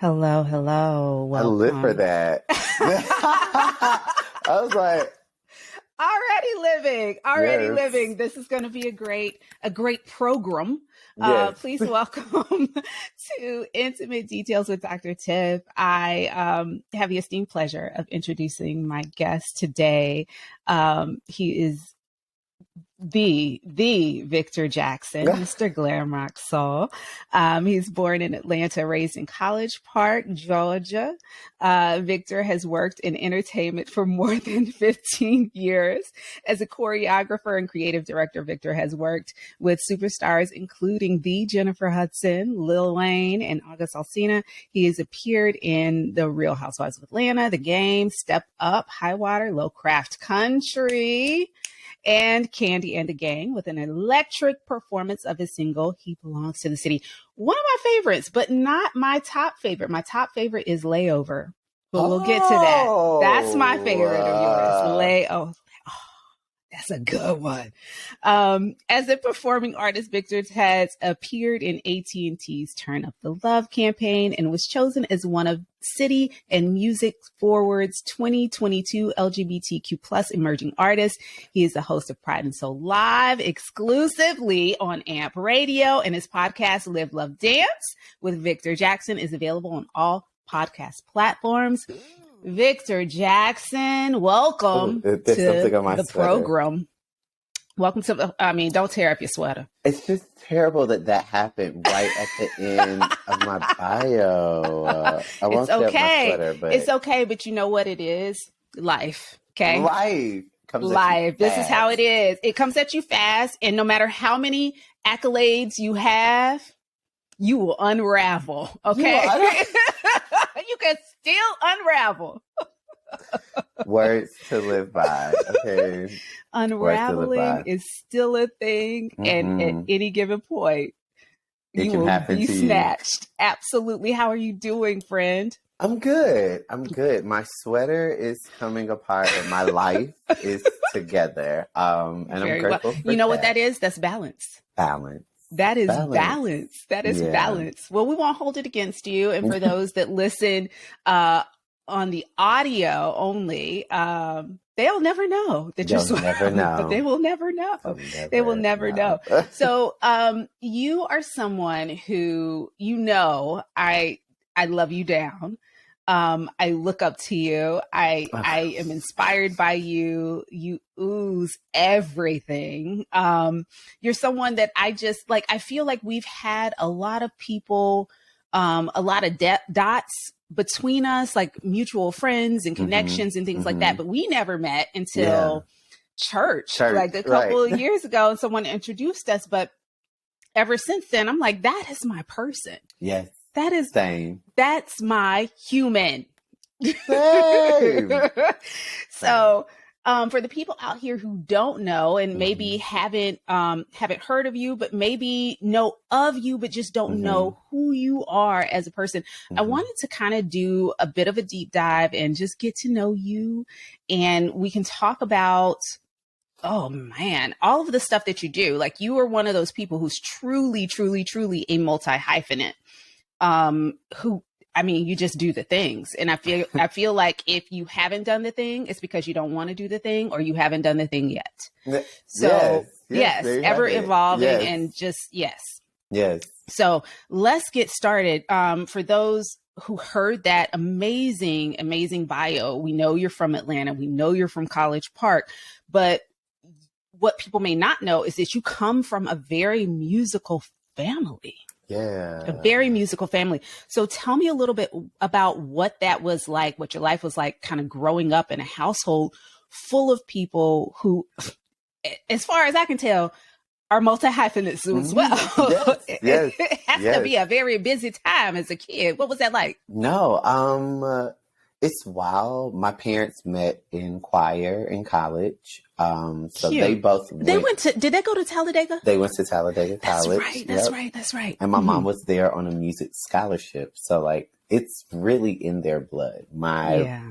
Hello, hello. I live for Welcome. that. I was like, Already yes, living. This is going to be a great program. yes. Please welcome to Intimate Details with Dr. Tiff. I have the esteemed pleasure of introducing my guest today. He is the Victor Jackson, Mr. Glamrock Soul. He's born in Atlanta, raised in College Park, Georgia. Victor has worked in entertainment for more than 15 years. As a choreographer and creative director, Victor has worked with superstars including the Jennifer Hudson, Lil Wayne, and August Alsina. He has appeared in The Real Housewives of Atlanta, The Game, Step Up, High Water, Low Craft Country, and Candy and the Gang with an electric performance of his single, He Belongs to the City. One of my favorites, but not my top favorite. My top favorite is Layover, but we'll get to that. That's my favorite of yours. Layover. That's a good one. As a performing artist, Victor has appeared in AT&T's Turn Up the Love campaign and was chosen as one of City and Music Forward's 2022 LGBTQ plus emerging artists. He is the host of Pride and Soul Live exclusively on Amp Radio, and his podcast, Live, Love, Dance with Victor Jackson, is available on all podcast platforms. Victor Jackson, welcome to the program. Welcome to don't tear up your sweater. It's just terrible that happened right at the end of my bio. I won't tear up my sweater, but it's okay. But you know what it is? Life. Okay. Life comes Life. This is how it is. It comes at you fast, and no matter how many accolades you have, you will unravel. Okay. You can still unravel. Words to live by. Okay. Unraveling is still a thing. Mm-hmm. And at any given point, it can happen be to snatched. You. Absolutely. How are you doing, friend? I'm good. My sweater is coming apart and my life is together. And I'm grateful for you know what that is? That's balance. Balance. That is balance. That is balance. Well, we won't hold it against you. And for those that listen on the audio only, they'll never know that you're sweating. But they will never know. They will never know. So you are someone who, I love you down. I look up to you. I am inspired by you. You ooze everything. You're someone that I just like. I feel like we've had a lot of people, a lot of dots between us, like mutual friends and connections and things like that. But we never met until church, like a couple of years ago, and someone introduced us. But ever since then, I'm like, that is my person. Yes. That is same. That's my human. Same. So, for the people out here who don't know and maybe haven't heard of you, but maybe know of you, but just don't know who you are as a person, I wanted to kind of do a bit of a deep dive and just get to know you, and we can talk about, oh man, all of the stuff that you do. Like, you are one of those people who's truly, truly, truly a multi-hyphenate. You just do the things. And I feel like if you haven't done the thing, it's because you don't want to do the thing, or you haven't done the thing yet. So yes, ever evolving and just, yes. So let's get started. For those who heard that amazing, amazing bio, we know you're from Atlanta. We know you're from College Park, but what people may not know is that you come from a very musical family. Yeah. A very musical family. So tell me a little bit about what that was like, what your life was like, kind of growing up in a household full of people who, as far as I can tell, are multi-hyphenates as well. Yes. It has to be a very busy time as a kid. What was that like? No, it's wild. My parents met in choir in college. So Cute. they both did they go to Talladega? They went to Talladega College. That's right. And my mom was there on a music scholarship. So like, it's really in their blood. My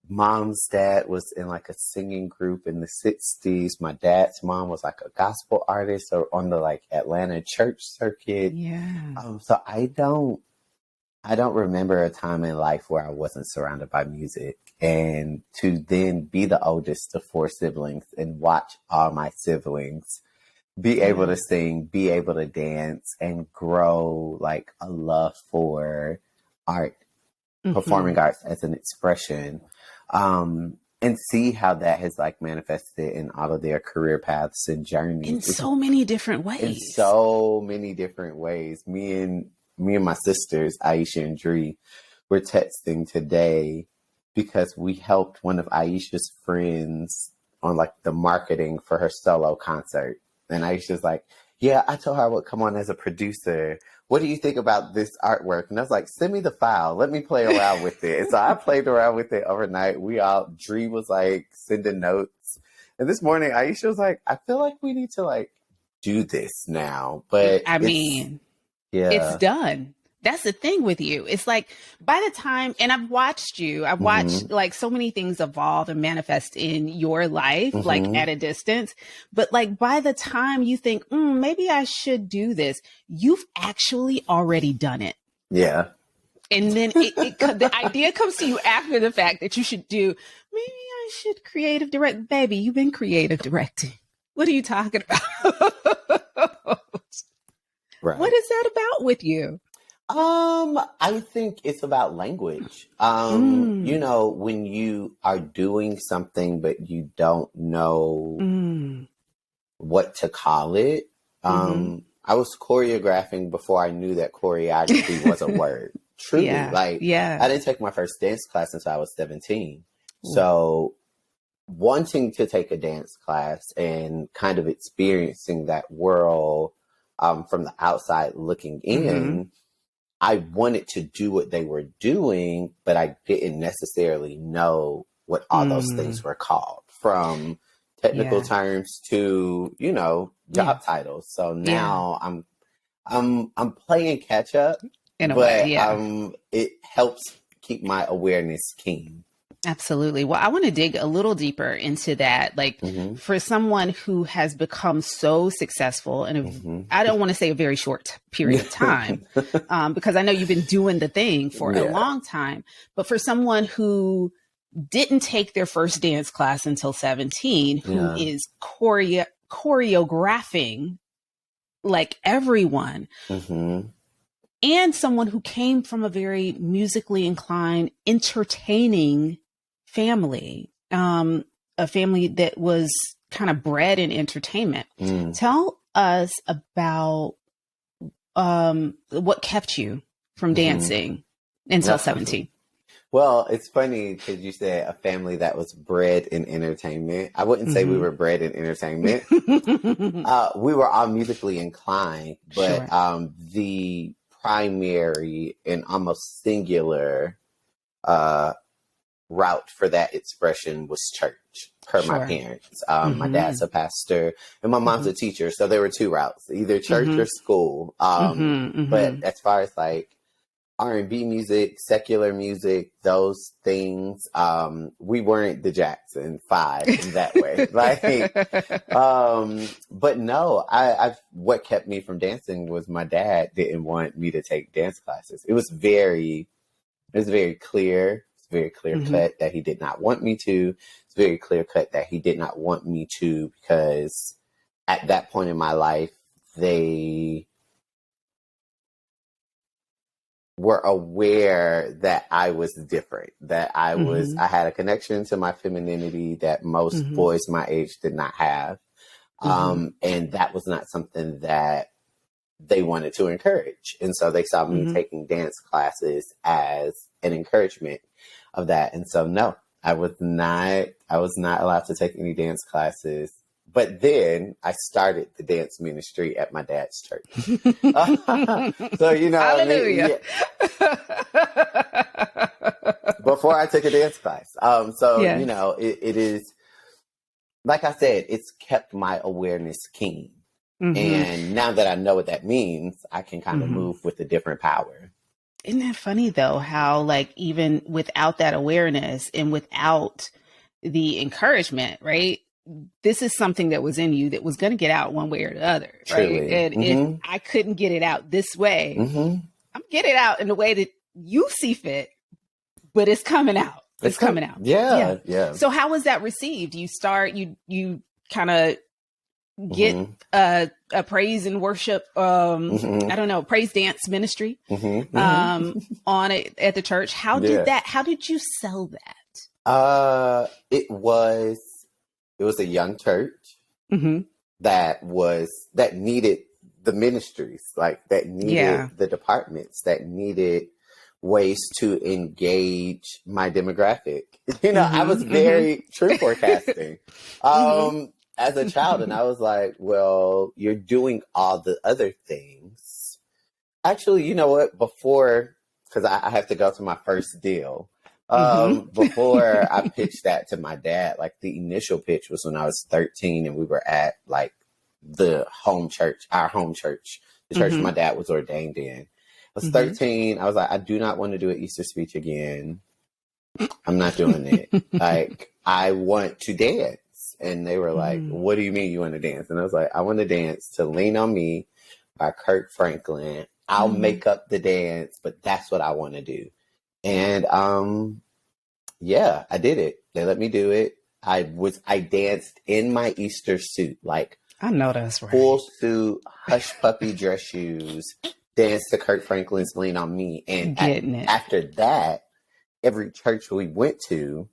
mom's dad was in like a singing group in the 60s. My dad's mom was like a gospel artist or on the like Atlanta church circuit. Yeah. So I don't I don't remember a time in life where I wasn't surrounded by music. And to then be the oldest of 4 siblings and watch all my siblings be able to sing, be able to dance, and grow like a love for art, performing arts as an expression, and see how that has like manifested in all of their career paths and journeys in so many different ways. In so many different ways. Me and my sisters, Aisha and Dree, were texting today because we helped one of Aisha's friends on like the marketing for her solo concert. And Aisha's like, yeah, I told her I would come on as a producer. What do you think about this artwork? And I was like, send me the file. Let me play around with it. And so I played around with it overnight. Dree was like sending notes. And this morning, Aisha was like, I feel like we need to like do this now. But I mean, it's done. That's the thing with you. It's like by the time, and I've watched like so many things evolve and manifest in your life, like at a distance. But like by the time you think, maybe I should do this, you've actually already done it. Yeah. And then the idea comes to you after the fact that you should do, maybe I should creative direct. Baby, you've been creative directing. What are you talking about? Right. What is that about with you? I think it's about language. You know, when you are doing something, but you don't know what to call it. I was choreographing before I knew that choreography was a word. Truly. I didn't take my first dance class until I was 17. So wanting to take a dance class and kind of experiencing that world, from the outside looking in, I wanted to do what they were doing, but I didn't necessarily know what all those things were called, from technical terms to, you know, job titles. So now I'm playing catch up, in a way, it helps keep my awareness keen. Absolutely. Well, I want to dig a little deeper into that. Like for someone who has become so successful in I don't want to say a very short period of time, because I know you've been doing the thing for a long time, but for someone who didn't take their first dance class until 17, who is choreographing like everyone, and someone who came from a very musically inclined, entertaining family, a family that was kind of bred in entertainment. Tell us about what kept you from dancing until 17. Well, it's funny because you said a family that was bred in entertainment. I wouldn't say we were bred in entertainment. We were all musically inclined, but the primary and almost singular route for that expression was church, per my parents. My dad's a pastor and my mom's a teacher. So there were 2 routes, either church or school. But as far as like R&B music, secular music, those things, we weren't the Jackson 5 in that way. But no, what kept me from dancing was my dad didn't want me to take dance classes. It was very clear. It's very clear cut that he did not want me to. It's very clear cut that he did not want me to, because at that point in my life, they were aware that I was different, that I had a connection to my femininity that most boys my age did not have. And that was not something that they wanted to encourage. And so they saw me taking dance classes as an encouragement of that. And so, no, I was not allowed to take any dance classes. But then I started the dance ministry at my dad's church. So, you know, hallelujah. Before I took a dance class. You know, it is, like I said, it's kept my awareness keen. And now that I know what that means, I can kind of move with a different power. Isn't that funny though, how like even without that awareness and without the encouragement, right? This is something that was in you that was going to get out one way or the other, right? Truly. And if I couldn't get it out this way, I'm getting it out in a way that you see fit, but it's coming out. It's coming out. Yeah. So how was that received? You kind of get a praise and worship, I don't know, praise dance ministry on it at the church. How did you sell that? It was a young church that needed the ministries, like that needed the departments, that needed ways to engage my demographic. I was very true forecasting as a child. And I was like, well, you're doing all the other things. Actually, you know what? Before, because I have to go to my first deal. Before I pitched that to my dad, like the initial pitch was when I was 13 and we were at like our home church, the church my dad was ordained in. I was 13. I was like, I do not want to do an Easter speech again. I'm not doing it. Like, I want to dance. And they were like, what do you mean you want to dance? And I was like, I want to dance to Lean on Me by Kirk Franklin. I'll make up the dance, but that's what I want to do. And I did it. They let me do it. I danced in my Easter suit, like I know that's right. Full suit, hush puppy dress shoes, danced to Kirk Franklin's Lean on Me. And after that, every church we went to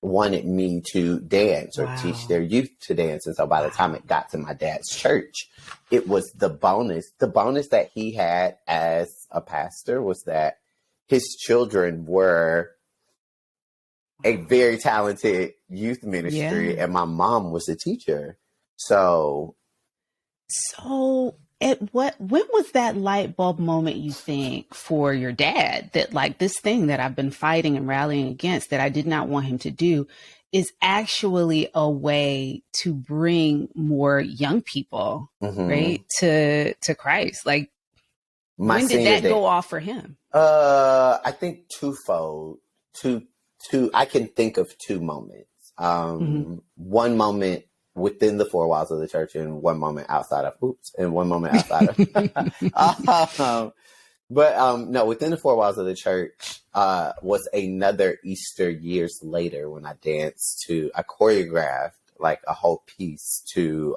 wanted me to dance or teach their youth to dance. And so by the time it got to my dad's church, it was the bonus. The bonus that he had as a pastor was that his children were a very talented youth ministry and my mom was a teacher. So when was that light bulb moment, you think, for your dad, that like this thing that I've been fighting and rallying against that I did not want him to do is actually a way to bring more young people, right, to Christ? Like, when did that go off for him? I think twofold. I can think of two moments. One moment within the four walls of the church and one moment outside of, no, within the four walls of the church, was another Easter years later when I choreographed like a whole piece to,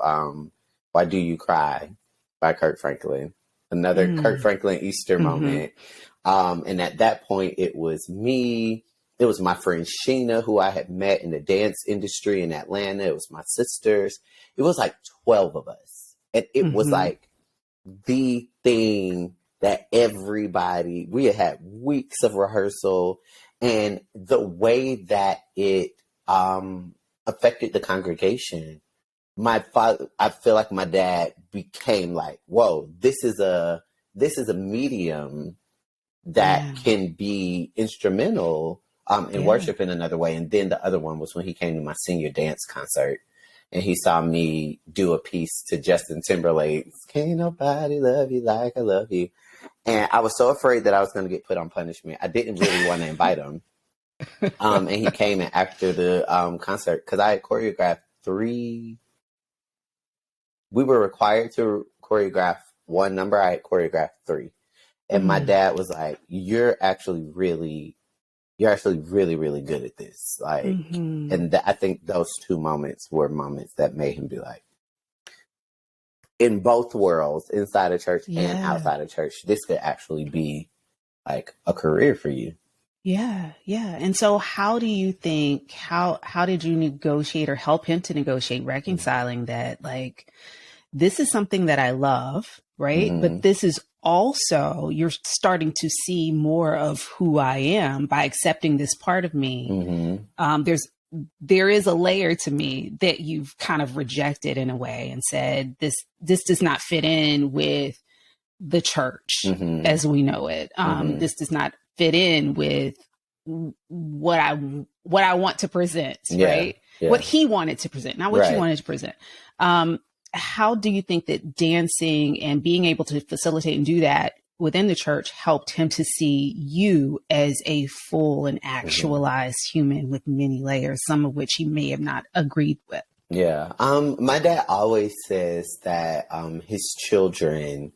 Why Do You Cry by Kirk Franklin, another Kirk Franklin Easter moment. And at that point it was me. It was my friend Sheena, who I had met in the dance industry in Atlanta. It was my sisters. It was like 12 of us. And it was like the thing that we had weeks of rehearsal. And the way that it affected the congregation, I feel like my dad became like, whoa, this is a medium that can be instrumental in worship in another way. And then the other one was when he came to my senior dance concert and he saw me do a piece to Justin Timberlake's Can't Nobody Love You Like I Love You. And I was so afraid that I was going to get put on punishment. I didn't really want to invite him. And he came in after the concert because I had choreographed 3. We were required to choreograph one number. I had choreographed 3. And my dad was like, you're actually really, really good at this. Like, and I think those two moments were moments that made him be like, in both worlds, inside of church and outside of church, this could actually be like a career for you. Yeah. And so how do you think, how did you negotiate or help him to negotiate reconciling that, like, this is something that I love, right? But this is also, you're starting to see more of who I am by accepting this part of me. There is a layer to me that you've kind of rejected in a way and said, this does not fit in with the church as we know it. This does not fit in with what I want to present, right? Yeah. What he wanted to present, not what you wanted to present. How do you think that dancing and being able to facilitate and do that within the church helped him to see you as a full and actualized human with many layers, some of which he may have not agreed with? Yeah. My dad always says that his children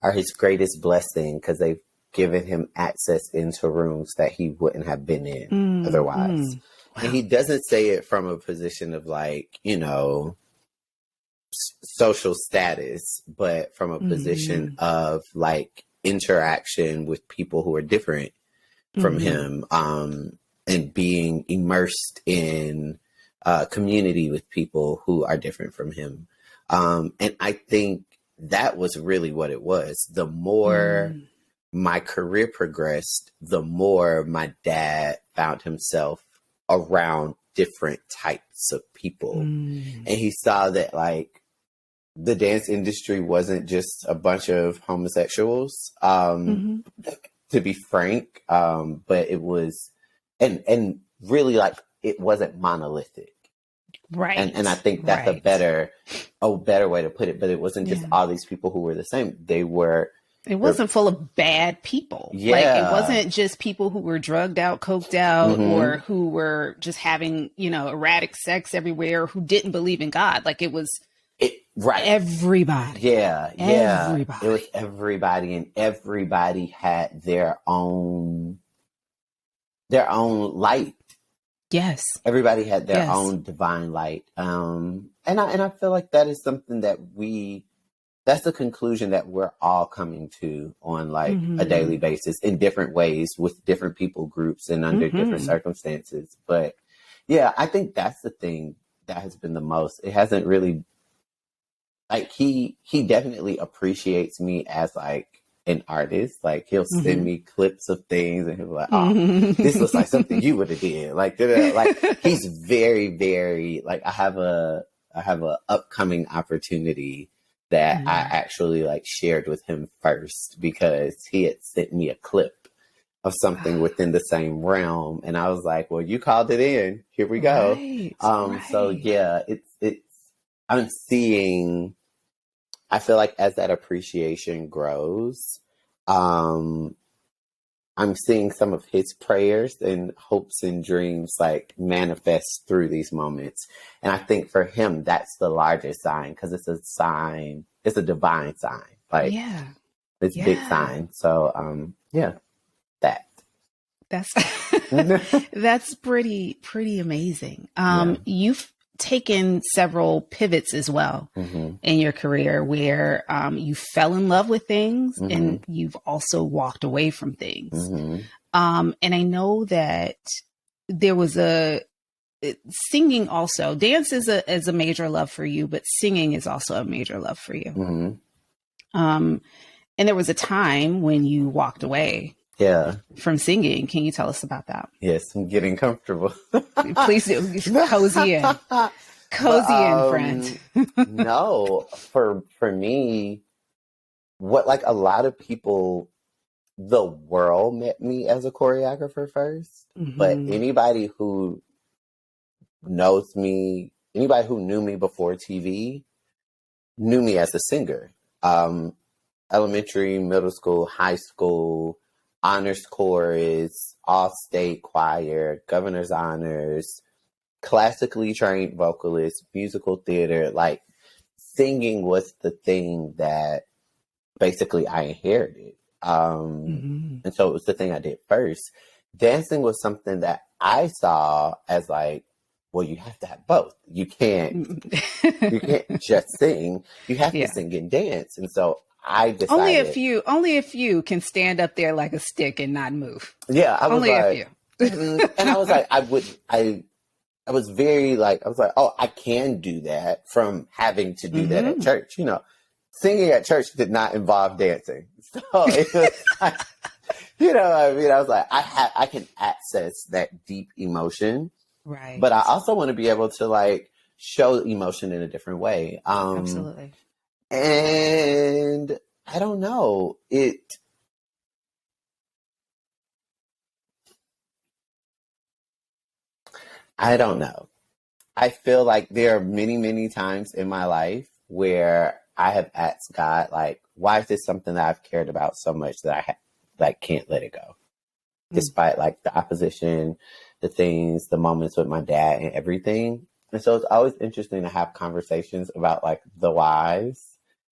are his greatest blessing because they've given him access into rooms that he wouldn't have been in otherwise. Wow. And he doesn't say it from a position of like, you know, social status, but from a position of like interaction with people who are different from him, and being immersed in community with people who are different from him. And I think that was really what it was. The more my career progressed, the more my dad found himself around different types of people. And he saw that like the dance industry wasn't just a bunch of homosexuals, to be frank, but it was, and really like it wasn't monolithic. Right. And I think that's a better way to put it. But it wasn't just all these people who were the same. It wasn't full of bad people. Yeah. Like it wasn't just people who were drugged out, coked out, or who were just having, you know, erratic sex everywhere, who didn't believe in God. Like it was everybody. Yeah. Everybody. It was everybody, and everybody had their own light. Yes. Everybody had their own divine light. And I feel like that is something that that's the conclusion that we're all coming to on like a daily basis in different ways with different people groups and under different circumstances. But yeah, I think that's the thing that has been the most. It hasn't really, like, he definitely appreciates me as like an artist. Like he'll send me clips of things and he'll be like, oh, this looks like something you would have did. Like he's very, very like, I have a upcoming opportunity that I actually like shared with him first because he had sent me a clip of something within the same realm. And I was like, well, you called it in, here we go. So yeah, it's, I feel like as that appreciation grows, I'm seeing some of his prayers and hopes and dreams like manifest through these moments. And I think for him, that's the largest sign because it's a sign, it's a divine sign. Like, it's a big sign. So, that's pretty amazing. You've taken several pivots as well in your career where you fell in love with things and you've also walked away from things. And I know that there was singing also. Dance is a major love for you, but singing is also a major love for you. And there was a time when you walked away from singing. Can you tell us about that? Yes, I'm getting comfortable. Please do. Cozy in. In, friend. No, for me, what like a lot of people, the world met me as a choreographer first. But anybody who knows me, anybody who knew me before TV, knew me as a singer. Elementary, middle school, high school, honors chorus, all-state choir, governor's honors, classically trained vocalist, musical theater. Like singing was the thing that basically I inherited. And so it was the thing I did first. Dancing was something that I saw as like, well, you have to have both. You can't just sing. You have to sing and dance. And so I decided only a few can stand up there like a stick and not move. Yeah, I was only like, a few. And I was like, I was very like, I was like, oh, I can do that from having to do that at church. You know, singing at church did not involve dancing. So it was like, you know what I mean? I was like, I can access that deep emotion. Right. But I also want to be able to like show emotion in a different way. Absolutely. And I don't know, I don't know. I feel like there are many, many times in my life where I have asked God, like, why is this something that I've cared about so much that I can't let it go? Despite like the opposition, the things, the moments with my dad and everything. And so it's always interesting to have conversations about like the whys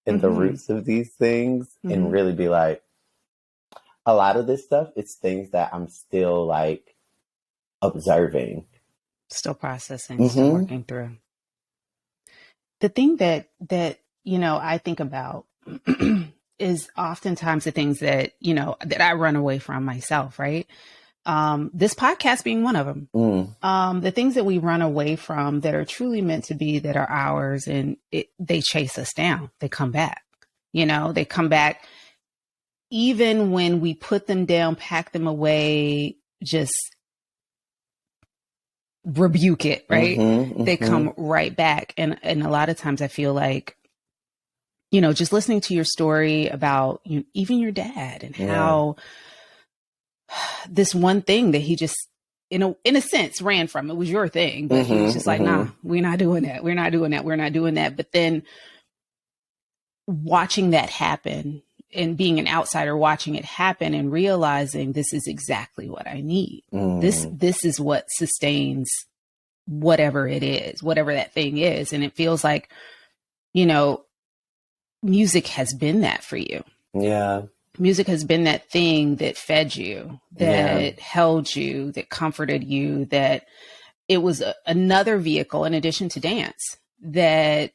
and the roots of these things and really be like, a lot of this stuff, it's things that I'm still like observing. Still processing, still working through. The thing that, I think about is oftentimes the things that, that I run away from myself, right? This podcast being one of them. The things that we run away from that are truly meant to be, that are ours, and they chase us down. They come back, they come back even when we put them down, pack them away, just rebuke it, right? They come right back. And a lot of times I feel like, just listening to your story about even your dad and how this one thing that he just, in a sense, ran from, it was your thing, but he was just like, nah, we're not doing that. We're not doing that. We're not doing that. But then watching that happen and being an outsider, watching it happen and realizing this is exactly what I need. This is what sustains whatever it is, whatever that thing is. And it feels like, music has been that for you. Yeah. Music has been that thing that fed you, that held you, that comforted you, that it was another vehicle in addition to dance that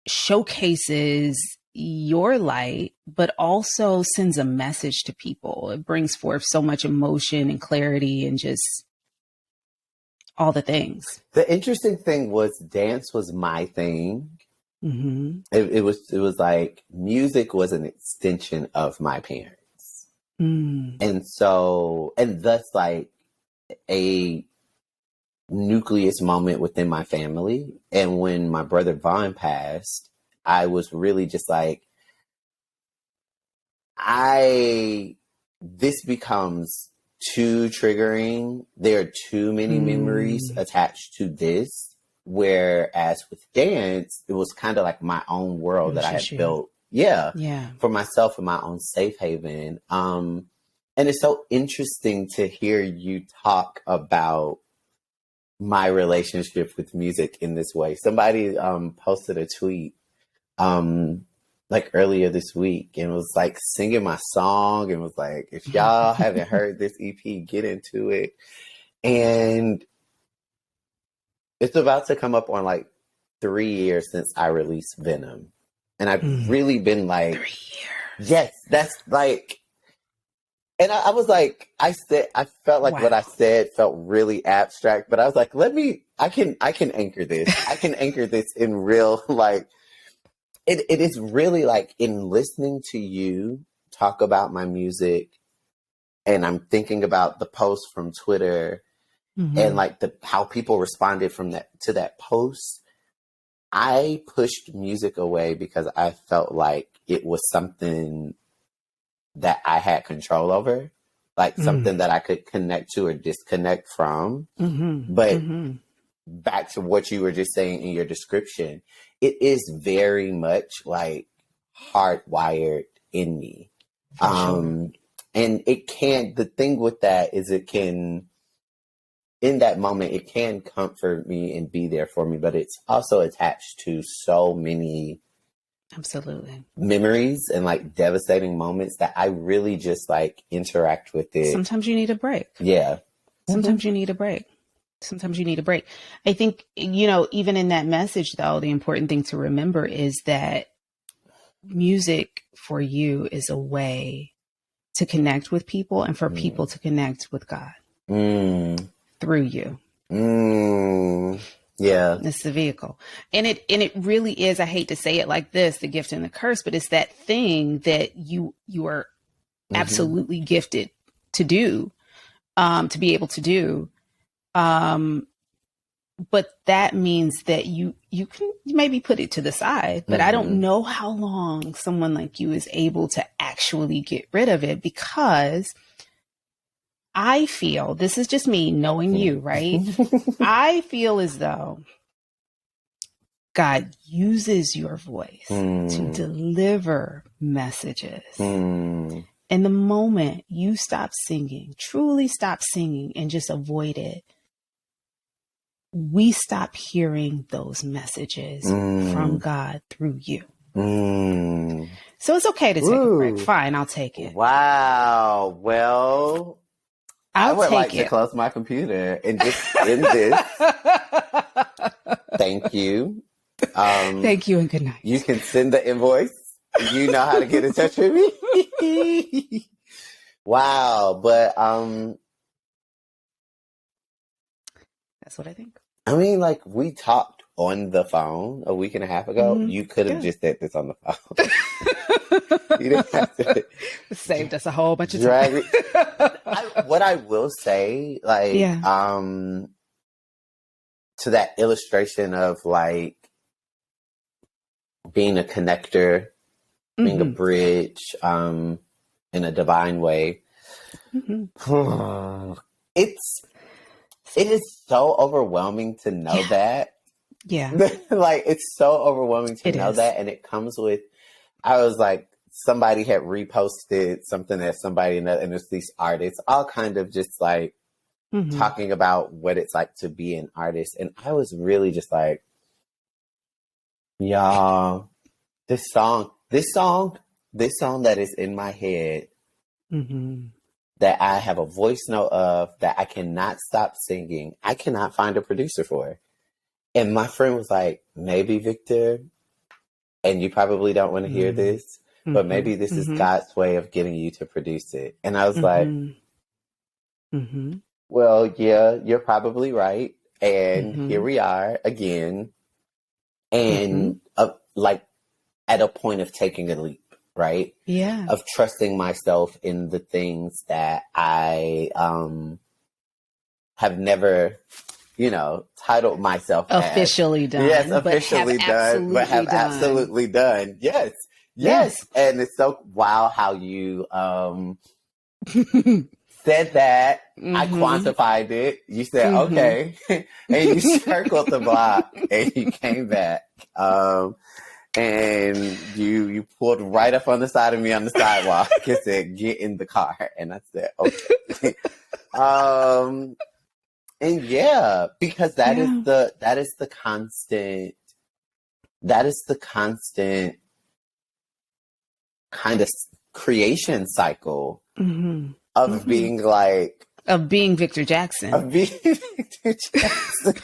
showcases your light, but also sends a message to people. It brings forth so much emotion and clarity and just all the things. The interesting thing was dance was my thing. It was like music was an extension of my parents. And thus like a nucleus moment within my family. And when my brother Vaughn passed, I was really just like, this becomes too triggering. There are too many memories attached to this. Whereas with dance, it was kind of like my own world that I had built. Yeah. For myself and my own safe haven. And it's so interesting to hear you talk about my relationship with music in this way. Somebody posted a tweet like earlier this week and was like singing my song and was like, if y'all haven't heard this EP, get into it. And it's about to come up on like 3 years since I released Venom. And I've really been like, 3 years. Yes, that's like, and I was like, I felt like what I said felt really abstract, but I was like, I can anchor this. I can anchor this in real, like, it is really like in listening to you talk about my music, and I'm thinking about the post from Twitter and like how people responded to that post. I pushed music away because I felt like it was something that I had control over, like something that I could connect to or disconnect from. But back to what you were just saying in your description, it is very much like hardwired in me. Sure. And the thing with that is in that moment, it can comfort me and be there for me, but it's also attached to so many memories and like devastating moments that I really just like interact with it. Sometimes you need a break. Yeah. Sometimes you need a break. Sometimes you need a break. I think, even in that message though, the important thing to remember is that music for you is a way to connect with people and for people to connect with God through you. Yeah. It's the vehicle. And it really is, I hate to say it like this, the gift and the curse, but it's that thing that you are absolutely gifted to do, to be able to do. But that means that you can maybe put it to the side, but I don't know how long someone like you is able to actually get rid of it, because I feel, this is just me knowing you, right? I feel as though God uses your voice to deliver messages. And the moment you stop singing, truly stop singing and just avoid it, we stop hearing those messages from God through you. So it's okay to take a break. Fine, I'll take it. Wow. Well, I would like to close my computer and just end this. Thank you. Thank you and good night. You can send the invoice. You know how to get in touch with me. Wow. But that's what I think. I mean, like, we talked on the phone a week and a half ago. You could have just said this on the phone. You didn't have to. Saved us a whole bunch of time. What I will say, like, to that illustration of, like, being a connector, being a bridge, in a divine way. It is so overwhelming to know that. Yeah. Like, it's so overwhelming to know that. And it comes with, I was like, somebody had reposted something that somebody, and it's these artists, all kind of just like talking about what it's like to be an artist. And I was really just like, y'all, this song that is in my head, that I have a voice note of, that I cannot stop singing, I cannot find a producer for. And my friend was like, maybe, Victor, and you probably don't want to hear this, but maybe this is God's way of getting you to produce it. And I was like, well, yeah, you're probably right. And here we are again. And like at a point of taking a leap, right? Yeah. Of trusting myself in the things that I have never, titled myself officially done. Yes, officially done, but have absolutely done. Yes. And it's so wow how you said that. I quantified it. You said, okay. And you circled the block and you came back. And you pulled right up on the side of me on the sidewalk and said, get in the car. And I said, okay. And yeah, because that is the constant kind of creation cycle of being like, of being Victor Jackson. Of being Victor Jackson.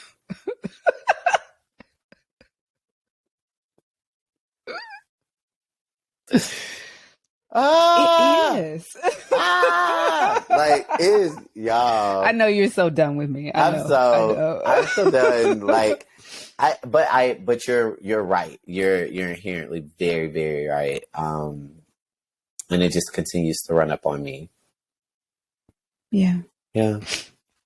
It is. Like, it is, y'all. I know you're so done with me. I'm so done. Like, but you're right. You're inherently very, very right. And it just continues to run up on me. Yeah. Yeah.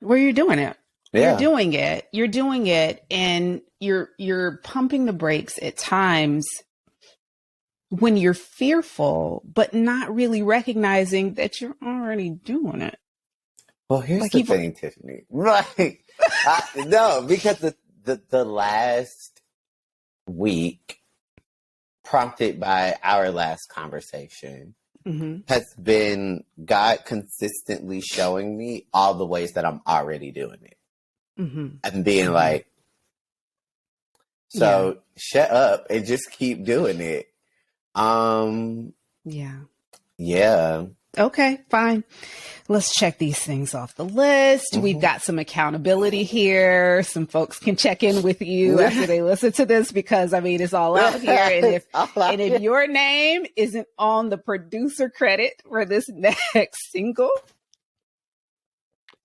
Well, you're doing it. Yeah. You're doing it, and you're pumping the brakes at times when you're fearful, but not really recognizing that you're already doing it. Well, here's the thing, Tiffany. Right. No, because the last week, prompted by our last conversation, has been God consistently showing me all the ways that I'm already doing it. And being like, so shut up and just keep doing it. Yeah. Okay, fine. Let's check these things off the list. We've got some accountability here. Some folks can check in with you after they listen to this, because I mean, it's all out here. And if your name isn't on the producer credit for this next single,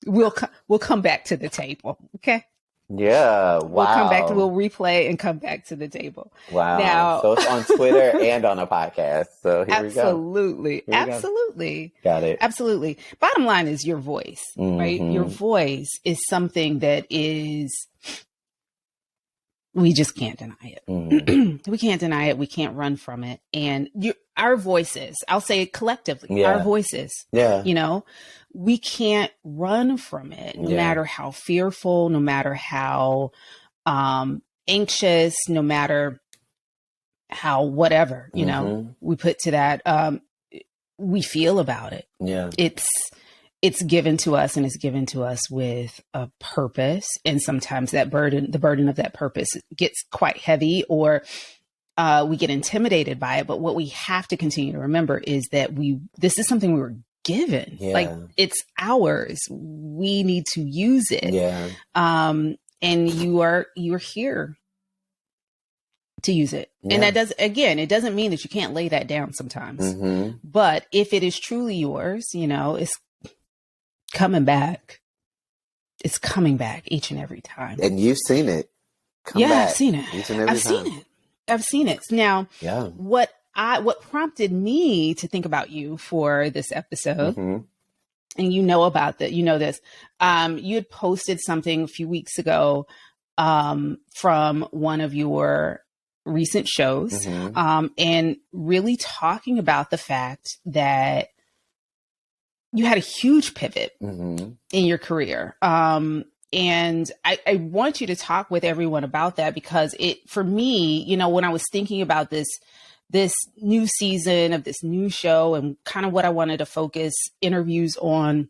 we'll come back to the table. Okay. Yeah. Wow. We'll come back. We'll replay and come back to the table. Wow. Now, so it's on Twitter and on a podcast. So here absolutely. we go. Absolutely. Got it. Absolutely. Bottom line is your voice, right? Your voice is something that we just can't deny it. We can't deny it. We can't run from it. And our voices, I'll say it collectively, our voices, we can't run from it, no matter how fearful, no matter how anxious, no matter how whatever, we put to that, we feel about it. Yeah. It's given to us, and it's given to us with a purpose. And sometimes the burden of that purpose gets quite heavy, or we get intimidated by it. But what we have to continue to remember is that this is something we were given. Yeah. Like, it's ours. We need to use it. Yeah. And you're here to use it. Yeah. And it doesn't mean that you can't lay that down sometimes. Mm-hmm. But if it is truly yours, it's coming back. It's coming back each and every time. And you've seen it. I've seen it. Each and every time. I've seen it. Now, yeah. What prompted me to think about you for this episode, mm-hmm. and you know about that, this, you had posted something a few weeks ago from one of your recent shows, mm-hmm. And really talking about the fact that you had a huge pivot mm-hmm. in your career. And I want you to talk with everyone about that, because for me, when I was thinking about this new season of this new show and kind of what I wanted to focus interviews on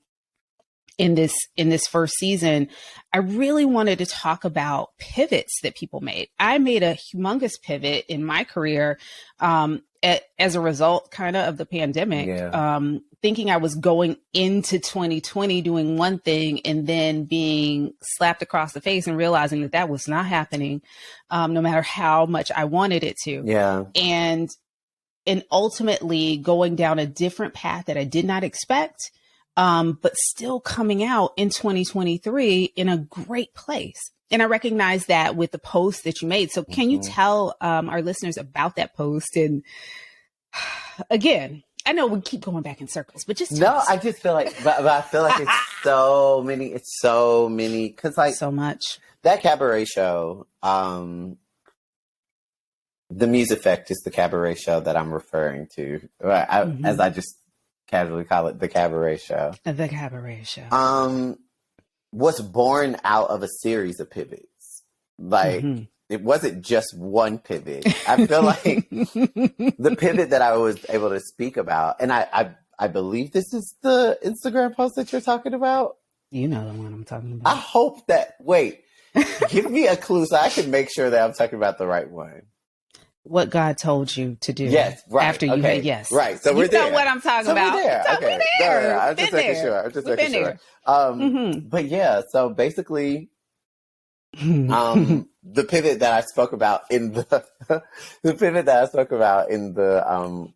in this first season, I really wanted to talk about pivots that people made. I made a humongous pivot in my career as a result kind of the pandemic, thinking I was going into 2020 doing one thing and then being slapped across the face and realizing that was not happening, no matter how much I wanted it to. Yeah. And ultimately going down a different path that I did not expect, but still coming out in 2023 in a great place. And I recognize that with the post that you made. So can you tell our listeners about that post? And again, I know we keep going back in circles, but just I just feel like, but I feel like it's so many, because like so much. That cabaret show, the Muse Effect is the cabaret show that I'm referring to, as I just casually call it, the cabaret show. The cabaret show. Was born out of a series of pivots. Like, it wasn't just one pivot. I feel like the pivot that I was able to speak about, and I believe this is the Instagram post that you're talking about. You know the one I'm talking about. I hope give me a clue so I can make sure that I'm talking about the right one. What God told you to do. Yes, right. After you had, yes. Right. So we're there. You know what I'm talking about. We're there. Okay. We're there. I'm just making sure. But yeah, so basically, the pivot that I spoke about in the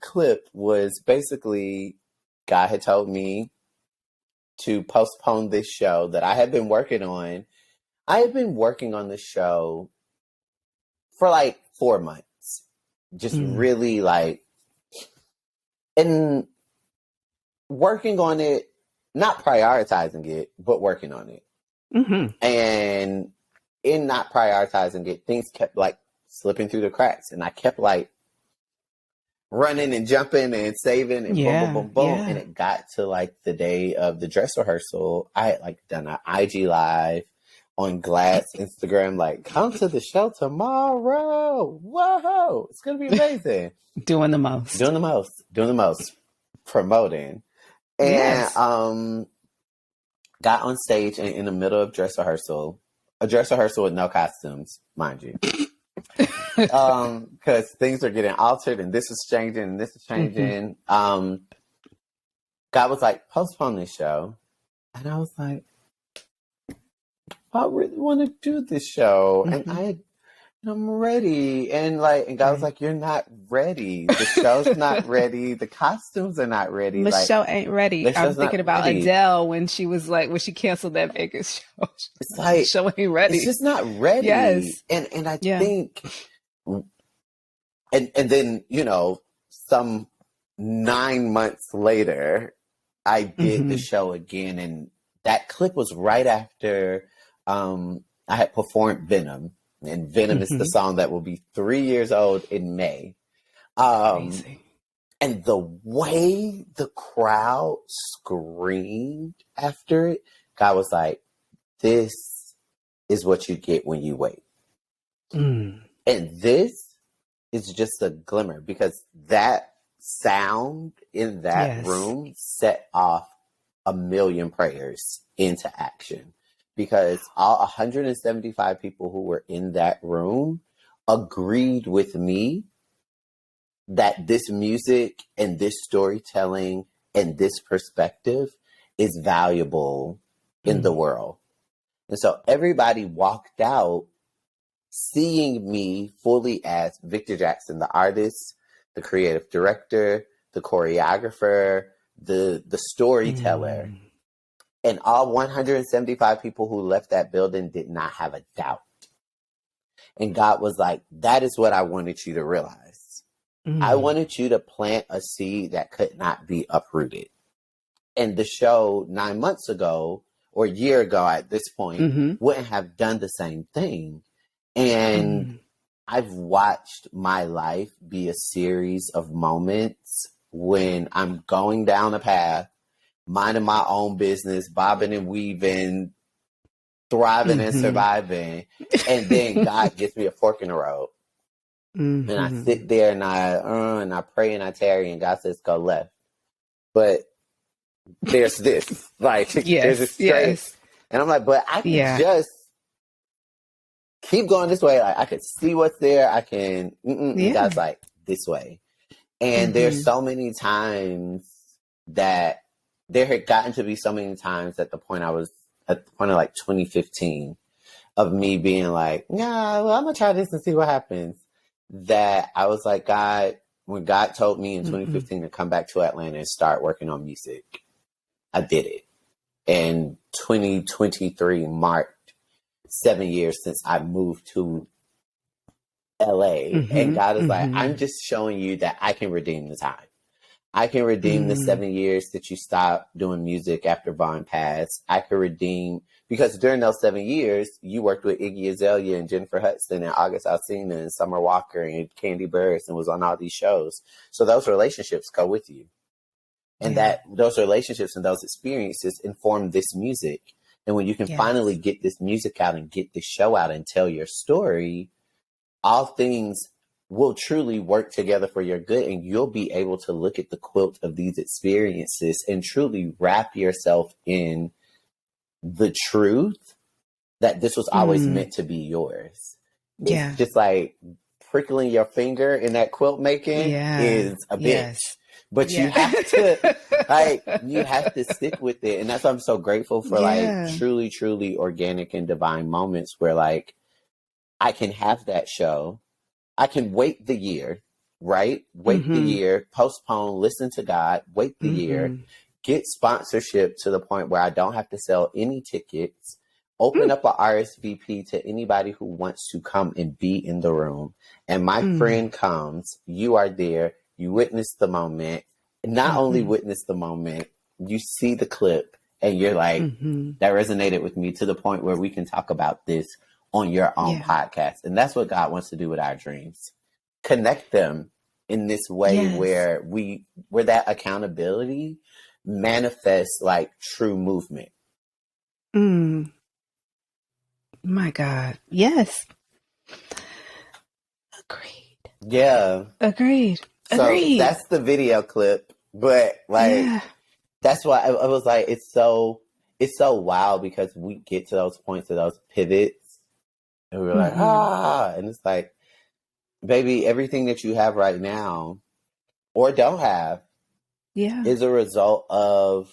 clip was basically God had told me to postpone this show that I had been working on. I had been working on this show for like 4 months. Just really and working on it, not prioritizing it, but working on it. And in not prioritizing it, things kept slipping through the cracks. And I kept running and jumping and saving and boom, boom, boom, boom. Yeah. And it got to the day of the dress rehearsal. I had done an IG live on Glass Instagram, come to the show tomorrow. Whoa, it's going to be amazing. Doing the most. Promoting. And got on stage in the middle of dress rehearsal. A dress rehearsal with no costumes, mind you. Because things are getting altered and this is changing and this is changing. God was postpone this show. And I was like, I really want to do this show, and I'm ready. And God was like, "You're not ready. The show's not ready. The costumes are not ready. Michelle ain't ready." I'm thinking about Adele when she was when she canceled that Vegas show. It's the show ain't ready. It's just not ready. Yes, and I think, and then some 9 months later, I did the show again, and that clip was right after. I had performed Venom, and Venom is the song that will be 3 years old in May. Amazing. And the way the crowd screamed after it, God was like, this is what you get when you wait. And this is just a glimmer, because that sound in that room set off a million prayers into action. Because all 175 people who were in that room agreed with me that this music and this storytelling and this perspective is valuable in the world. And so everybody walked out seeing me fully as Victor Jackson, the artist, the creative director, the choreographer, the storyteller. And all 175 people who left that building did not have a doubt. And God was like, that is what I wanted you to realize. I wanted you to plant a seed that could not be uprooted. And the show 9 months ago, or a year ago at this point, wouldn't have done the same thing. And I've watched my life be a series of moments when I'm going down a path, minding my own business, bobbing and weaving, thriving and surviving. And then God gives me a fork in the road. And I sit there and I pray and I tarry, and God says, go left. But there's this, like, there's a straight. And I'm like, but I can just keep going this way. Like, I could see what's there. I can, and God's like, this way. And there's so many times that there had gotten to be so many times at the point I was at the point of like 2015 of me being like, nah, well, I'm gonna try this and see what happens. That I was like, God, when God told me in 2015 to come back to Atlanta and start working on music, I did it. And 2023 marked 7 years since I moved to LA. And God is like, I'm just showing you that I can redeem the time. I can redeem the 7 years that you stopped doing music after Vaughn passed. I can redeem, because during those 7 years, you worked with Iggy Azalea and Jennifer Hudson and August Alsina and Summer Walker and Candy Burris and was on all these shows. So those relationships go with you. And that those relationships and those experiences inform this music. And when you can finally get this music out and get this show out and tell your story, all things will truly work together for your good. And you'll be able to look at the quilt of these experiences and truly wrap yourself in the truth that this was always meant to be yours. It's just like prickling your finger in that quilt making is a bitch. But you have to, like, you have to stick with it. And that's why I'm so grateful for, like, truly, truly organic and divine moments where, like, I can have that show. I can wait the year, right? Wait the year, postpone, listen to God, wait the year, get sponsorship to the point where I don't have to sell any tickets, open up a RSVP to anybody who wants to come and be in the room. And my friend comes, you are there. You witness the moment, not only witness the moment, you see the clip and you're like, that resonated with me to the point where we can talk about this on your own podcast. And that's what God wants to do with our dreams. Connect them in this way where that accountability manifests like true movement. My God. Yes. Agreed. Yeah. Agreed. So that's the video clip, but like, that's why I was like, it's so wild because we get to those points of those pivots and we're like, and it's like, baby, everything that you have right now or don't have is a result of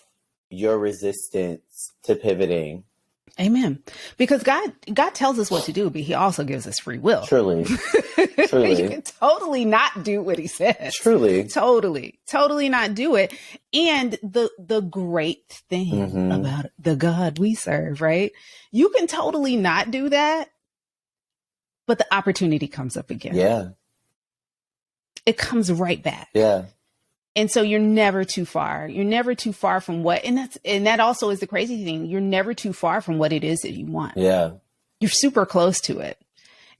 your resistance to pivoting. Amen. Because God tells us what to do, but he also gives us free will. Truly. You can totally not do what he says. Truly. Totally not do it. And the great thing about the God we serve, right? You can totally not do that, but the opportunity comes up again. Yeah. It comes right back. Yeah. And so you're never too far. You're never too far from what, and that also is the crazy thing. You're never too far from what it is that you want. Yeah. You're super close to it.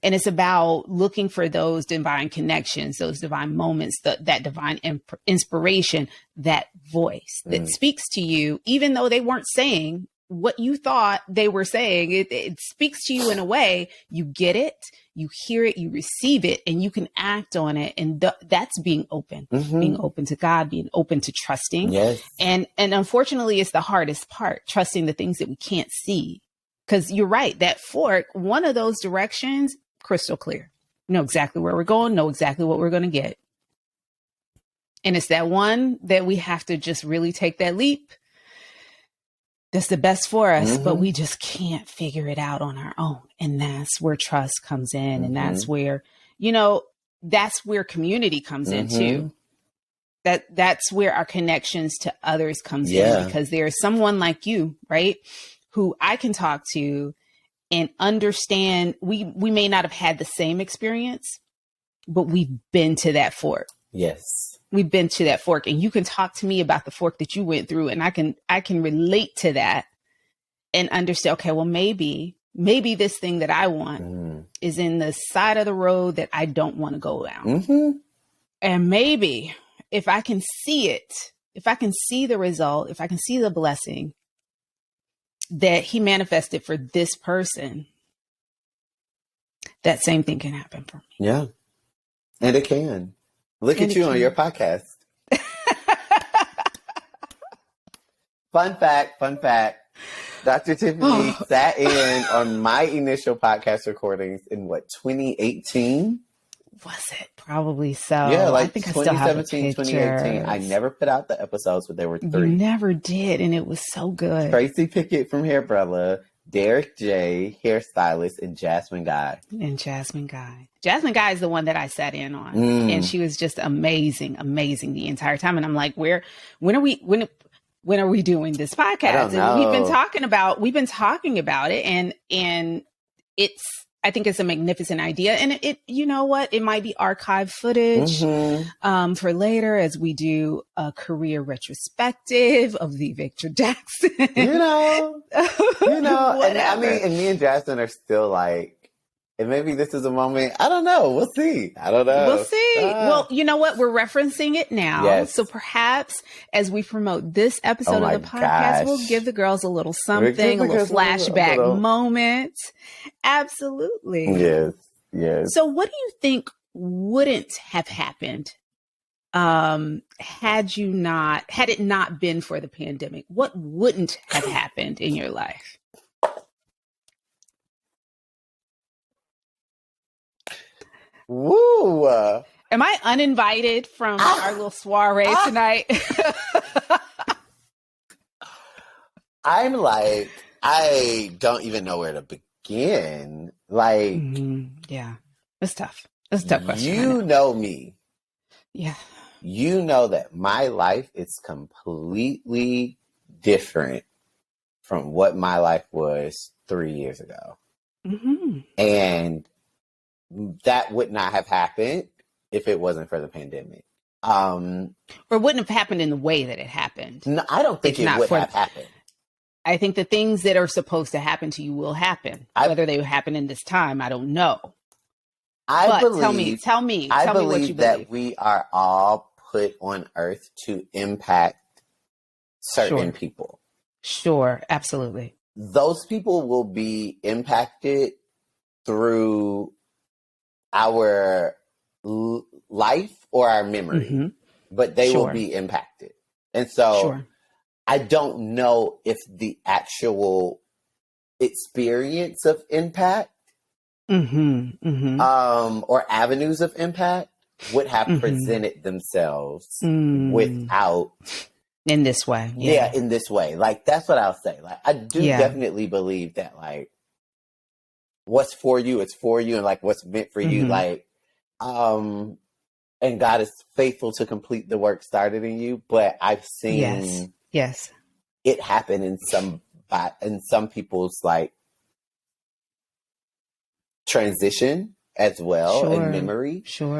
And it's about looking for those divine connections, those divine moments, that divine inspiration, that voice that speaks to you, even though they weren't saying what you thought they were saying. It speaks to you in a way, you get it, you hear it, you receive it, and you can act on it. And that's being open, being open to God, being open to trusting. Yes. And unfortunately, it's the hardest part, trusting the things that we can't see. Because you're right, that fork, one of those directions, crystal clear. Know exactly where we're going, know exactly what we're going to get. And it's that one that we have to just really take that leap. That's the best for us, but we just can't figure it out on our own. And that's where trust comes in. And that's where, that's where community comes in too. That's where our connections to others comes in, because there's someone like you, right, who I can talk to and understand. We may not have had the same experience, but we've been to that fork. Yes. We've been to that fork, and you can talk to me about the fork that you went through, and I can relate to that and understand, okay, well, maybe this thing that I want is in the side of the road that I don't want to go down. And maybe if I can see it, if I can see the result, if I can see the blessing that he manifested for this person, that same thing can happen for me. Yeah. And it can. Look at you on your podcast. Fun fact. Dr. Tiffany sat in on my initial podcast recordings in 2018? Was it? Probably so. Yeah, like I think 2017, I still have 2018. I never put out the episodes, but there were 3. You never did, and it was so good. Tracy Pickett from Hairbrella, Derek J, hairstylist, and Jasmine Guy. Jasmine Guy is the one that I sat in on, and she was just amazing the entire time. And I'm like, when are we doing this podcast? And we've been talking about it, and I think it's a magnificent idea. And it you know what? It might be archive footage for later as we do a career retrospective of the Victor Jackson. And I mean, and me and Jackson are still like, and maybe this is a moment. I don't know. We'll see. We'll see. Well, you know what? We're referencing it now. Yes. So perhaps as we promote this episode of the podcast, we'll give the girls a little something, a little flashback moment. Absolutely. Yes. So what do you think wouldn't have happened had it not been for the pandemic? What wouldn't have happened in your life? Woo! Am I uninvited from our little soiree tonight? I'm like, I don't even know where to begin. Like, yeah, it's tough. It's a tough question. You know me. Yeah. You know that my life is completely different from what my life was 3 years ago. And that would not have happened if it wasn't for the pandemic. Or wouldn't have happened in the way that it happened. No, I don't think it would have happened. I think the things that are supposed to happen to you will happen. Whether they happen in this time, I don't know. I believe what you believe. That we are all put on earth to impact certain people. Sure, absolutely. Those people will be impacted through our life or our memory, but they will be impacted. And so I don't know if the actual experience of impact or avenues of impact would have presented themselves without in this way. In this way. Like, that's what I'll say. Like, I do definitely believe that, like, what's for you, it's for you, and like what's meant for you, like, and God is faithful to complete the work started in you. But I've seen it happen in some people's like transition as well in memory. So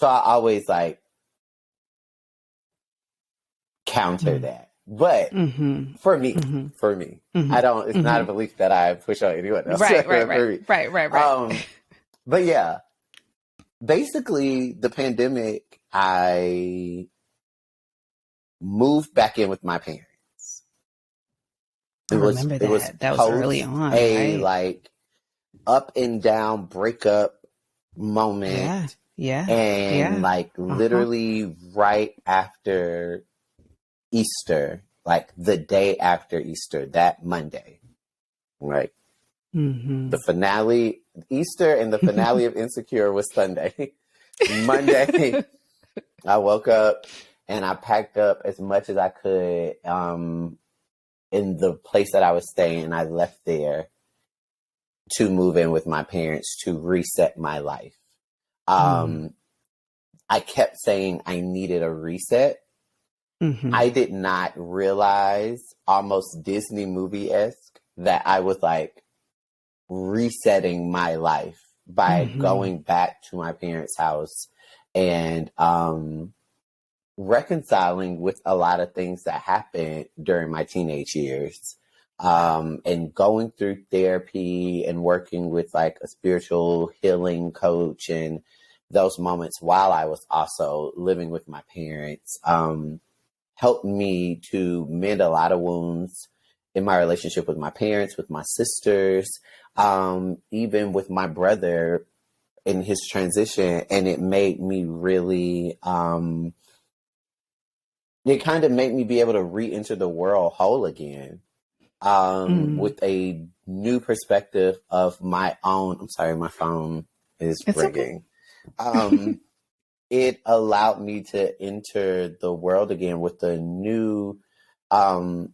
I always like counter that. But for me, I don't. It's not a belief that I push on anyone else. Right. But yeah, basically, the pandemic, I moved back in with my parents. I remember that. That was early on. Like up and down breakup moment. Like literally right after Easter, like the day after Easter, that Monday, right? The finale, Easter, and the finale of Insecure was Sunday. Monday, I woke up and I packed up as much as I could in the place that I was staying. I left there to move in with my parents to reset my life. I kept saying I needed a reset. I did not realize, almost Disney movie-esque, that I was like resetting my life by going back to my parents' house and reconciling with a lot of things that happened during my teenage years. And going through therapy and working with like a spiritual healing coach and those moments while I was also living with my parents helped me to mend a lot of wounds in my relationship with my parents, with my sisters, even with my brother in his transition. And it made me really, it kind of made me be able to re-enter the world whole again. With a new perspective of my own. I'm sorry, my phone is ringing. Okay. It allowed me to enter the world again with a new and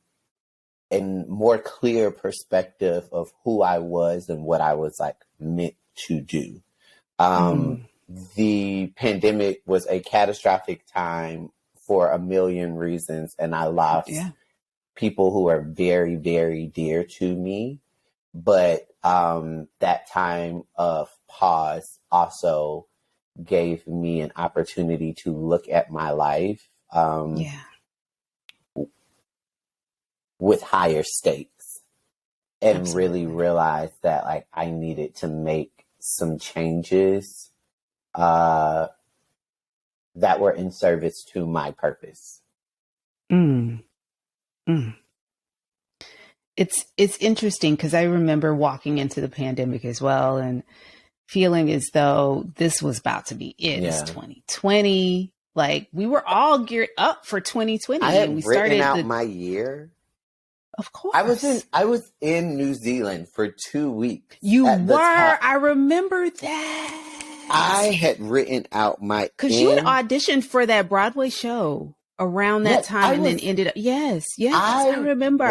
more clear perspective of who I was and what I was like meant to do. The pandemic was a catastrophic time for a million reasons, and I lost people who are very, very dear to me. But that time of pause also gave me an opportunity to look at my life with higher stakes and really realize that like I needed to make some changes that were in service to my purpose. It's interesting because I remember walking into the pandemic as well and feeling as though this was about to be it. It's 2020. Like we were all geared up for 2020. I had and we written out my year. Of course. I was in New Zealand for 2 weeks. You were. I remember that. I had written out my because you had auditioned for that Broadway show around that time and then ended up. Yes, I remember.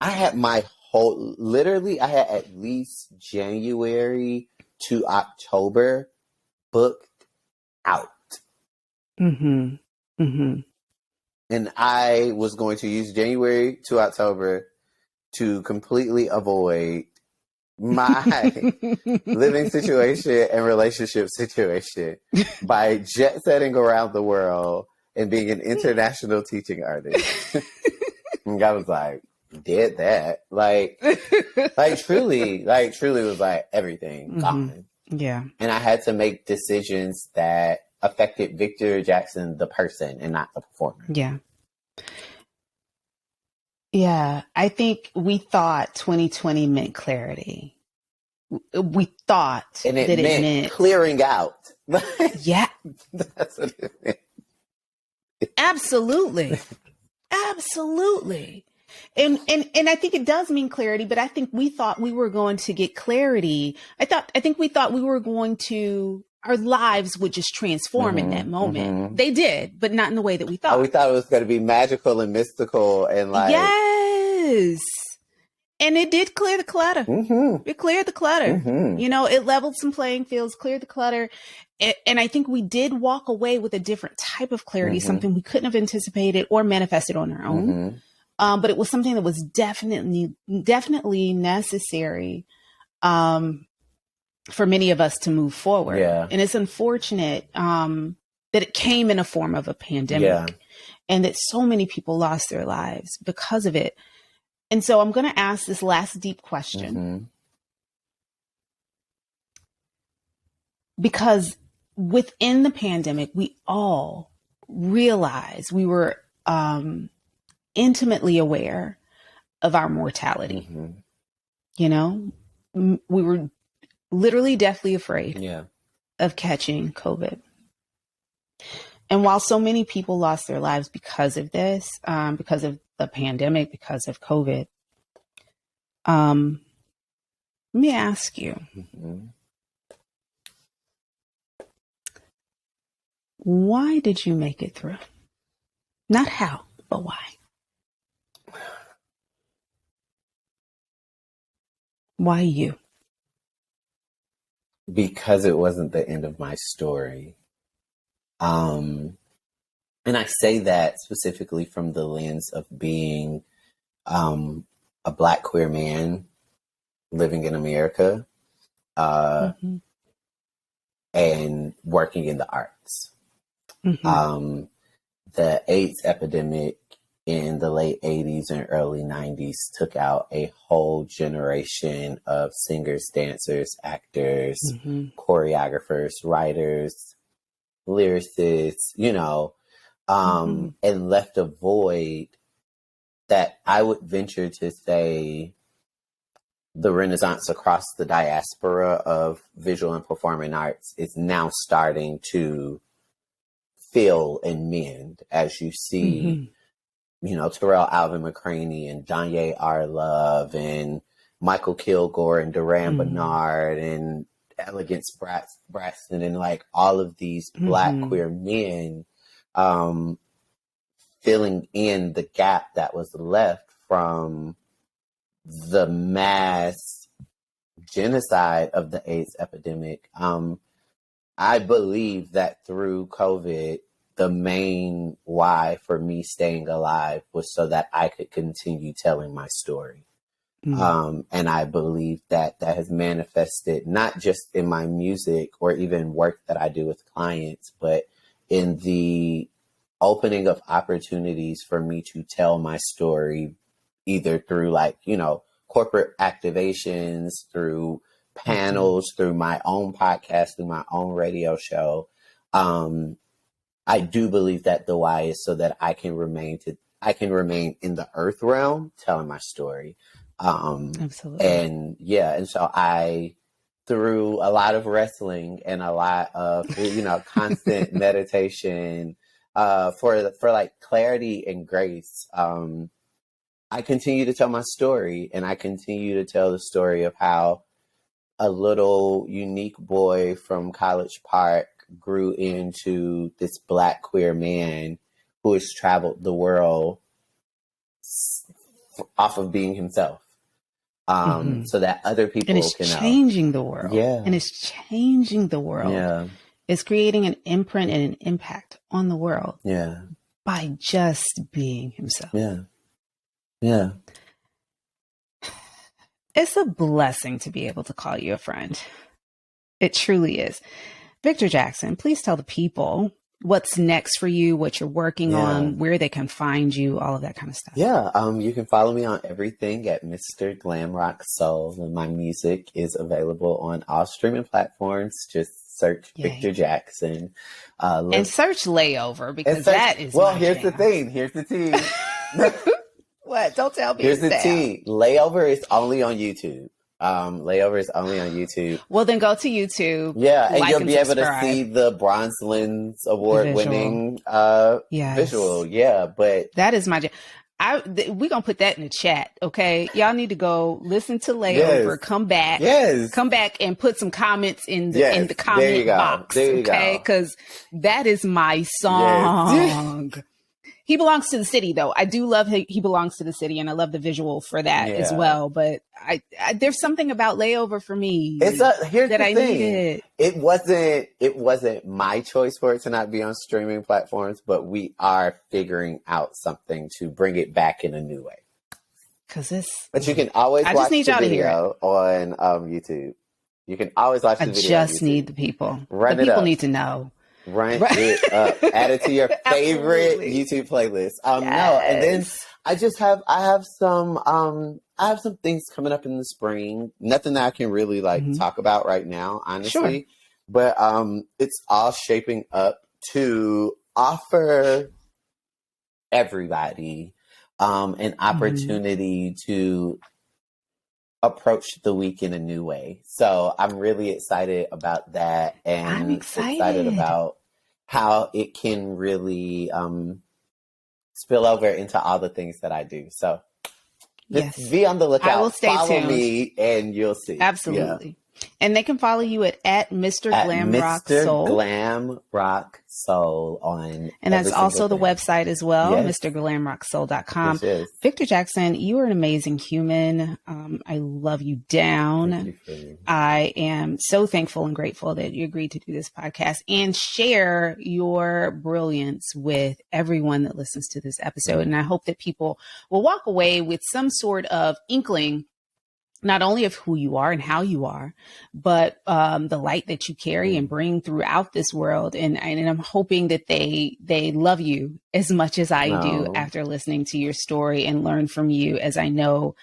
I had my whole, literally, I had at least January to October booked out. And I was going to use January to October to completely avoid my living situation and relationship situation by jet setting around the world and being an international teaching artist. And I was like, did that. Like truly was like everything gone. Yeah. And I had to make decisions that affected Victor Jackson, the person, and not the performer. Yeah. Yeah. I think we thought 2020 meant clarity. We thought and it meant clearing out. Yeah. That's what it meant. Absolutely. Absolutely. And I think it does mean clarity, but I think we thought we were going to get clarity. I think we thought we were going to, our lives would just transform in that moment. They did, but not in the way that we thought. Oh, we thought it was going to be magical and mystical and like. Yes. And it did clear the clutter. It cleared the clutter. You know, it leveled some playing fields, cleared the clutter. And I think we did walk away with a different type of clarity, something we couldn't have anticipated or manifested on our own. But it was something that was definitely necessary for many of us to move forward. Yeah. And it's unfortunate that it came in a form of a pandemic and that so many people lost their lives because of it. And so I'm going to ask this last deep question. Because within the pandemic, we all realized we were intimately aware of our mortality. You know, we were literally deathly afraid of catching COVID. And while so many people lost their lives because of this, because of the pandemic, because of COVID, let me ask you, Why did you make it through? Not how, but why? Why you? Because it wasn't the end of my story. And I say that specifically from the lens of being a Black queer man living in America and working in the arts. The AIDS epidemic in the late 80s and early 90s took out a whole generation of singers, dancers, actors, choreographers, writers, lyricists, and left a void that I would venture to say the renaissance across the diaspora of visual and performing arts is now starting to fill and mend, as you see, Terrell Alvin McCraney and Danye R. Love and Michael Kilgore and Duran Bernard and Elegance Braxton and like all of these Black queer men filling in the gap that was left from the mass genocide of the AIDS epidemic. I believe that through COVID, the main why for me staying alive was so that I could continue telling my story. And I believe that has manifested not just in my music or even work that I do with clients, but in the opening of opportunities for me to tell my story, either through corporate activations, through panels, through my own podcast, through my own radio show. I do believe that the why is so that I can remain in the earth realm telling my story. Absolutely. And so I, through a lot of wrestling and a lot of, constant meditation, for like clarity and grace, I continue to tell my story, and I continue to tell the story of how a little unique boy from College Park grew into this Black queer man who has traveled the world off of being himself. So that other people can changing the world. Yeah. And it's changing the world. Yeah. It's creating an imprint and an impact on the world. Yeah. By just being himself. Yeah. Yeah. It's a blessing to be able to call you a friend. It truly is. Victor Jackson, please tell the people what's next for you, what you're working on, where they can find you, all of that kind of stuff. Yeah, you can follow me on everything at Mr. Glamrock Soul, and my music is available on all streaming platforms. Just search Victor Jackson. And search Layover, because that is here's the thing. Here's the tea. What? Don't tell me. Here's the tea. Layover is only on YouTube. Layover is only on YouTube. Well, then go to YouTube. Yeah, and you'll be able to see the Bronze Lens award-winning visual. Yeah, but that is my. We're gonna put that in the chat, okay? Y'all need to go listen to Layover. Come back. Come back and put some comments in the comment box, okay? Because that is my song. He belongs to the city, though. I do love he belongs to the city, and I love the visual for that as well. But I there's something about Layover for me. Here's the thing. Needed. It wasn't my choice for it to not be on streaming platforms, but we are figuring out something to bring it back in a new way. But you can always watch the video on YouTube. You can always watch the video. I just need the people. The people need to know. Run it up. Add it to your favorite YouTube playlist. No, and then I have some things coming up in the spring. Nothing that I can really talk about right now, honestly. But it's all shaping up to offer everybody an opportunity to approach the week in a new way. So I'm really excited about that, and I'm excited about how it can really spill over into all the things that I do. So just be on the lookout. I will stay Follow tuned. Me and you'll see. Absolutely. And they can follow you at Mr. At Glam Rock Mr. Soul. Glam Rock Soul on And that's also the thing. website as well, yes. MrGlamRockSoul.com. Yes. Victor Jackson, you are an amazing human. I love you down. Thank you. I am so thankful and grateful that you agreed to do this podcast and share your brilliance with everyone that listens to this episode. And I hope that people will walk away with some sort of inkling, not only of who you are and how you are, but the light that you carry and bring throughout this world. And I'm hoping that they love you as much as I do after listening to your story and learn from you, as I know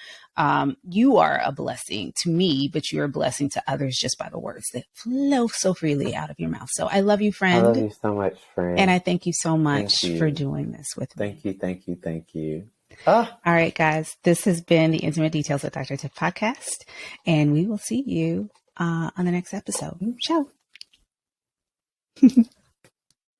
you are a blessing to me, but you're a blessing to others just by the words that flow so freely out of your mouth. So I love you, friend. I love you so much, friend. And I thank you so much for doing this with me. Thank you. All right, guys, this has been the Intimate Details with Dr. Tiff podcast, and we will see you on the next episode. Ciao.